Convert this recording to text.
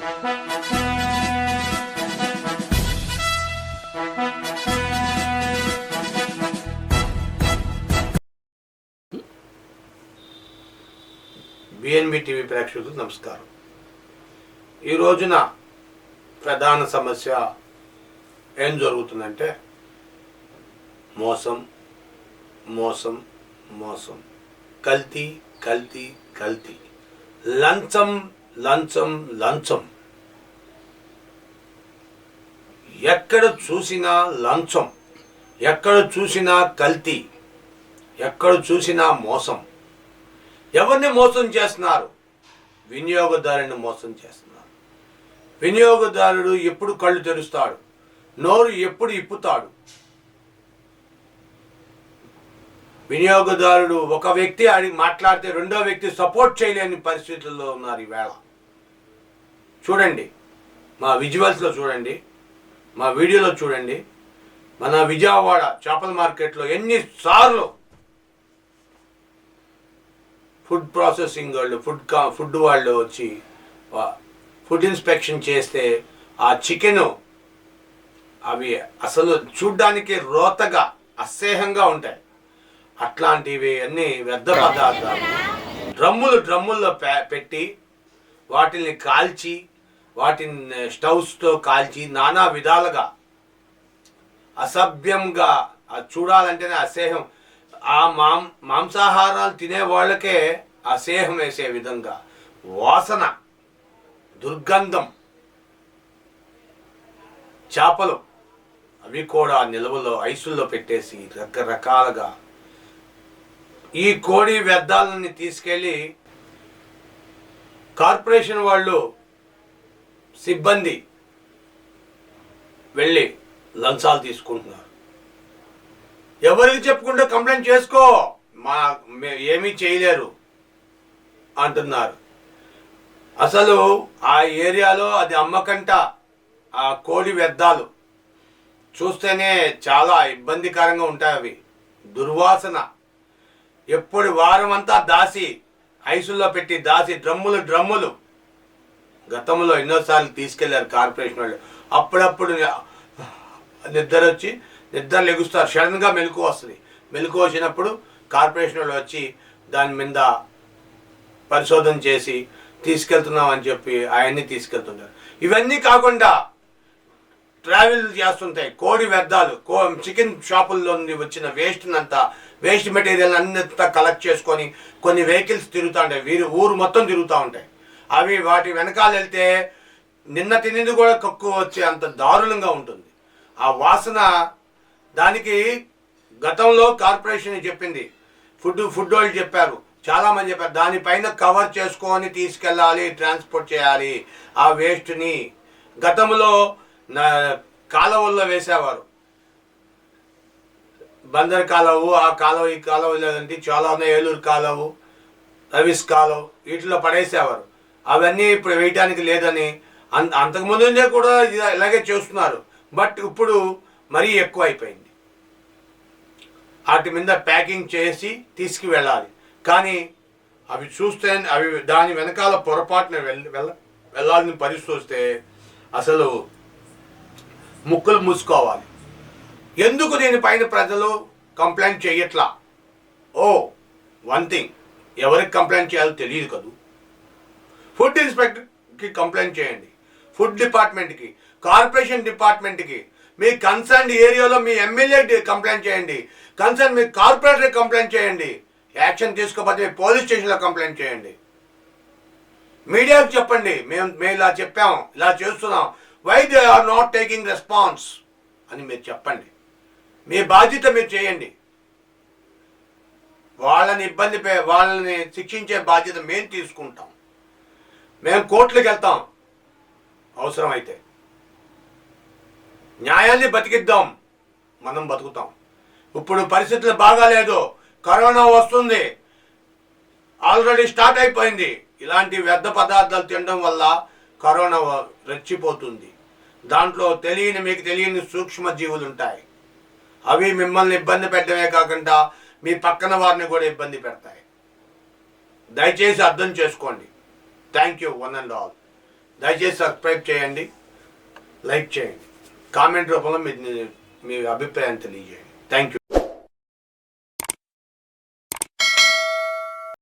BNB TV ప్రేక్షకులకు నమస్కారం. ఈ రోజున ప్రధాన సమస్య ఏం జరుగుతుందంటే మోసం మోసం మోసం, కల్తీ కల్తీ కల్తీ, లంచం లంచం లంచం. ఎక్కడ చూసినా లంచం, ఎక్కడ చూసినా కల్తీ, ఎక్కడ చూసినా మోసం. ఎవరిని మోసం చేస్తున్నారు? వినియోగదారుని మోసం చేస్తున్నారు. వినియోగదారుడు ఎప్పుడు కళ్ళు తెరుస్తాడు, నోరు ఎప్పుడు ఇప్పుతాడు? వినియోగదారుడు ఒక వ్యక్తి అడిగి మాట్లాడితే రెండో వ్యక్తి సపోర్ట్ చేయలేని పరిస్థితుల్లో ఉన్నారు ఈవేళ. చూడండి, మా విజువల్స్లో చూడండి, మా వీడియోలో చూడండి. మన విజయవాడ చేపల మార్కెట్లో ఎన్నిసార్లు ఫుడ్ ప్రాసెసింగ్ వాళ్ళు ఫుడ్ వాళ్ళు వచ్చి ఫుడ్ ఇన్స్పెక్షన్ చేస్తే ఆ చికెను అవి అసలు చూడ్డానికి రోతగా అసహ్యంగా ఉంటాయి. అట్లాంటివి అన్నీ వ్యర్థ పదార్థాలు డ్రమ్ముల్లో పెట్టి వాటిని కాల్చి, వాటిని స్టవ్స్తో కాల్చి నానా విధాలుగా అసభ్యంగా చూడాలంటేనే అసహ్యం. ఆ మాంసాహారాలు తినే వాళ్ళకే అసహ్యం వేసే విధంగా వాసన, దుర్గంధం. చేపలు అవి కూడా నిల్వలో ఐసుల్లో పెట్టేసి రకరకాలుగా ఈ కోడి వ్యర్థాలని తీసుకెళ్ళి కార్పొరేషన్ వాళ్ళు సిబ్బంది వెళ్ళి లంచాలు తీసుకుంటున్నారు. ఎవరికి చెప్పుకుంటే కంప్లైంట్ చేసుకో, ఏమీ చేయలేరు అంటున్నారు. అసలు ఆ ఏరియాలో అది అమ్మకంట. ఆ కోడి వ్యర్థాలు చూస్తేనే చాలా ఇబ్బందికరంగా ఉంటాయి. అవి దుర్వాసన. ఎప్పుడు వారం అంతా దాసి ఐసుల్లో పెట్టి దాసి డ్రమ్ములు గతంలో ఎన్నోసార్లు తీసుకెళ్లారు కార్పొరేషన్ వాళ్ళు. అప్పుడప్పుడు నిద్ర లెగుస్తారు, సడన్గా మెలకు వస్తుంది. మెలకు వచ్చినప్పుడు కార్పొరేషన్ వాళ్ళు వచ్చి దాని మీద పరిశోధన చేసి తీసుకెళ్తున్నాం అని చెప్పి అవన్నీ తీసుకెళ్తుంటారు. ఇవన్నీ కాకుండా ట్రావెల్ చేస్తుంటాయి కోడి వ్యర్థాలు. చికెన్ షాపుల్లో నుండి వచ్చిన వేస్ట్ మెటీరియల్ అన్నింతా కలెక్ట్ చేసుకొని కొన్ని వెహికల్స్ తిరుగుతూ ఉంటాయి. ఊరు మొత్తం తిరుగుతూ ఉంటాయి. అవి వాటి వెనకాల వెళ్తే నిన్న తినేది కూడా కక్కు వచ్చే అంత దారుణంగా ఉంటుంది ఆ వాసన. దానికి గతంలో కార్పొరేషన్ చెప్పింది, ఫుడ్ వాళ్ళు చెప్పారు, చాలామంది చెప్పారు, దానిపైన కవర్ చేసుకొని తీసుకెళ్ళాలి, ట్రాన్స్పోర్ట్ చేయాలి ఆ వేస్ట్ని. గతంలో కాలువల్లో వేసేవారు. బందర్ కాలువ, ఆ కాలువ, ఈ కాలువ లేదంటే చాలా ఉన్నాయి, ఏలూరు కాలువ, రవిస్ కాలువ, వీటిలో పడేసేవారు. అవన్నీ ఇప్పుడు వేయటానికి లేదని అంతకుముందే కూడా ఇలాగే చేస్తున్నారు. బట్ ఇప్పుడు మరీ ఎక్కువ అయిపోయింది. వాటి మీద ప్యాకింగ్ చేసి తీసుకువెళ్ళాలి. కానీ అవి చూస్తే అవి దాని వెనకాల పొరపాటున వెళ్ళాలని పరిస్థితి వస్తే అసలు ముక్కులు మూసుకోవాలి. ఎందుకు దీనిపైన ప్రజలు కంప్లైంట్ చేయట్లా? వన్ థింగ్, ఎవరికి కంప్లైంట్ చేయాలో తెలియదు కదూ. ఫుడ్ ఇన్స్పెక్టర్కి కంప్లైంట్ చేయండి, ఫుడ్ డిపార్ట్మెంట్కి, కార్పొరేషన్ డిపార్ట్మెంట్కి, మీ కన్సర్న్ ఏరియాలో మీ ఎమ్మెల్యే కంప్లైంట్ చేయండి, కన్సర్న్ మీ కార్పొరేటర్కి కంప్లైంట్ చేయండి. యాక్షన్ తీసుకోకపోతే మీ పోలీస్ స్టేషన్లో కంప్లైంట్ చేయండి. మీడియాకు చెప్పండి, మేము ఇలా చెప్పాం, ఇలా చేస్తున్నాం, why they are not taking response అని మీరు చెప్పండి. మీ బాధ్యత మీరు చేయండి. వాళ్ళని శిక్షించే బాధ్యత మేము తీసుకుంటాం. మేము కోర్టులకు వెళ్తాం అవసరమైతే. న్యాయాన్ని బతికిద్దాం, మనం బతుకుతాం. ఇప్పుడు పరిస్థితులు బాగాలేదు, కరోనా వస్తుంది, ఆల్రెడీ స్టార్ట్ అయిపోయింది. ఇలాంటి వ్యర్థ పదార్థాలు తినడం వల్ల కరోనా రెచ్చిపోతుంది. దాంట్లో మీకు తెలియని సూక్ష్మ జీవులు ఉంటాయి. అవి మిమ్మల్ని ఇబ్బంది పెట్టడమే కాకుండా మీ పక్కన వారిని కూడా ఇబ్బంది పెడతాయి. దయచేసి అర్థం చేసుకోండి. Thank you one and all. దయచేసి సబ్స్క్రైబ్ చేయండి, లైక్ చేయండి, కామెంట్ రూపంలో మీ అభిప్రాయం తెలియజేయండి. Thank you.